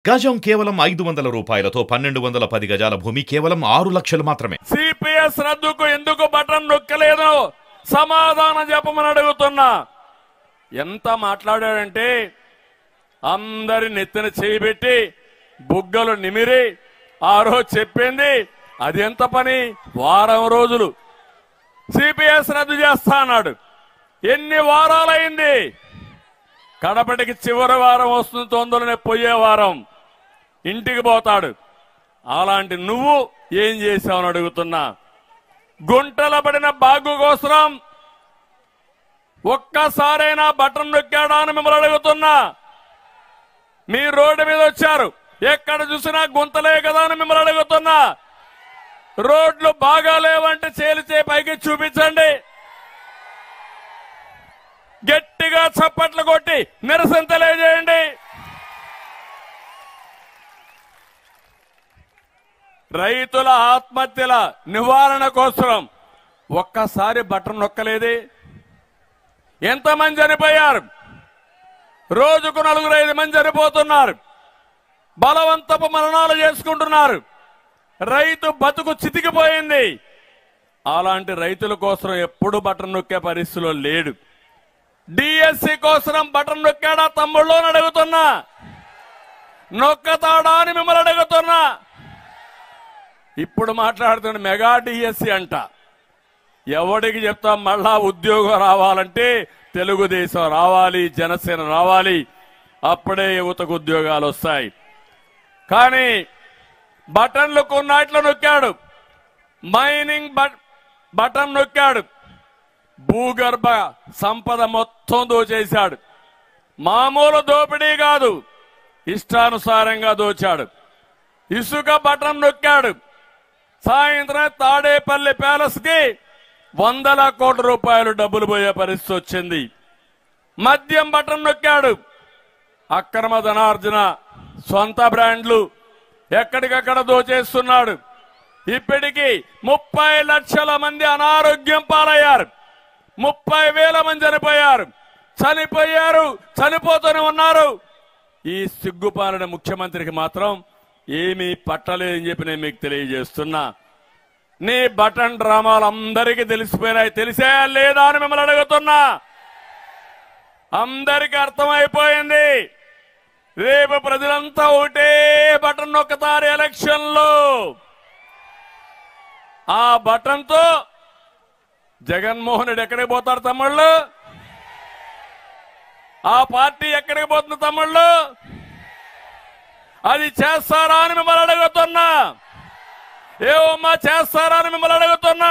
గజం కేవలం 500 రూపాయలతో 1210 గజాల భూమి కేవలం 6 లక్షలు మాత్రమే. సిపిఎస్ రద్దుకు ఎందుకు బటన్ నొక్కలేదు సమాధానం చెప్పమని అడుగుతున్నా. ఎంత మాట్లాడాడంటే అందరి నెత్తిన చేయబెట్టి బుగ్గలు నిమిరి ఆ రోజు చెప్పింది అది ఎంత పని, వారం రోజులు సిపిఎస్ రద్దు చేస్తా అన్నాడు. ఎన్ని వారాలైంది? కడపటికి చివరి వారం వస్తుంది, తొందరనే పోయే వారం ఇంటికి పోతాడు. అలాంటి నువ్వు ఏం చేశావని అడుగుతున్నా. గుంటల పడిన బాగు కోసం ఒక్కసారైనా బటన్ నొక్కాడా అని మిమ్మల్ని అడుగుతున్నా. మీ రోడ్డు మీద వచ్చారు, ఎక్కడ చూసినా గుంతలే కదా అని మిమ్మల్ని అడుగుతున్నా. రోడ్లు బాగా లేవంటే చేలిచే పైకి చూపించండి, గట్టిగా చప్పట్లు కొట్టి నిరసన తెలియజేయండి. రైతుల ఆత్మహత్యల నివారణ కోసం ఒక్కసారి బటన్ నొక్కలేదే. ఎంతమంది చనిపోయారు? రోజుకు 4-5 మంది చనిపోతున్నారు, బలవంతపు మరణాలు చేసుకుంటున్నారు. రైతు బతుకు చితికిపోయింది. అలాంటి రైతుల కోసం ఎప్పుడు బటన్ నొక్కే పరిస్థితిలో లేడు. డిఎస్సి కోసం బటన్ నొక్కాడా తమ్ముళ్ళు అని అడుగుతున్నా. నొక్కతాడా అని మిమ్మల్ని అడుగుతున్నా. ఇప్పుడు మాట్లాడుతున్న మెగా డిఎస్సి అంట. ఎవడికి చెప్తాం? మళ్ళా ఉద్యోగం రావాలంటే తెలుగుదేశం రావాలి, జనసేన రావాలి, అప్పుడే యువతకు ఉద్యోగాలు వస్తాయి. కానీ బటన్లు కొన్నాట్లు నొక్కాడు. Mining button నొక్కాడు. భూగర్భ సంపద మొత్తం దోచేశాడు. మామూలు దోపిడీ కాదు, ఇష్టానుసారంగా దోచాడు. ఇసుక బటన్ నొక్కాడు. సాయంత్రం తాడేపల్లి ప్యాలెస్ కి 100 కోట్ల రూపాయలు డబ్బులు పోయే పరిస్థితి వచ్చింది. మద్యం బటన్ నొక్కాడు. అక్రమ ధనార్జన, సొంత బ్రాండ్లు ఎక్కడికక్కడ దోచేస్తున్నాడు. ఇప్పటికీ 30 లక్షల మంది అనారోగ్యం పాలయ్యారు. 30,000 మంది చనిపోయారు, చనిపోతూనే ఉన్నారు. ఈ సిగ్గుపాలన ముఖ్యమంత్రికి మాత్రం ఏమీ పట్టలేదని చెప్పి నేను మీకు తెలియజేస్తున్నా. నీ బటన్ డ్రామాలు అందరికీ తెలిసిపోయినాయి. తెలిసాయా లేదా అని మిమ్మల్ని అడుగుతున్నా. అందరికీ అర్థమైపోయింది. రేపు ప్రజలంతా ఒకటే బటన్ నొక్కుతారు ఎలక్షన్ లో. ఆ బటన్ తో జగన్మోహన్ రెడ్డి ఎక్కడికి పోతారు తమ్ముళ్ళు? ఆ పార్టీ ఎక్కడికి పోతుంది తమ్ముళ్ళు? అది చేస్తారా అని మిమ్మల్ని అడుగుతున్నా. ఏమమ్మా చేస్తారా అని మిమ్మల్ని అడుగుతున్నా.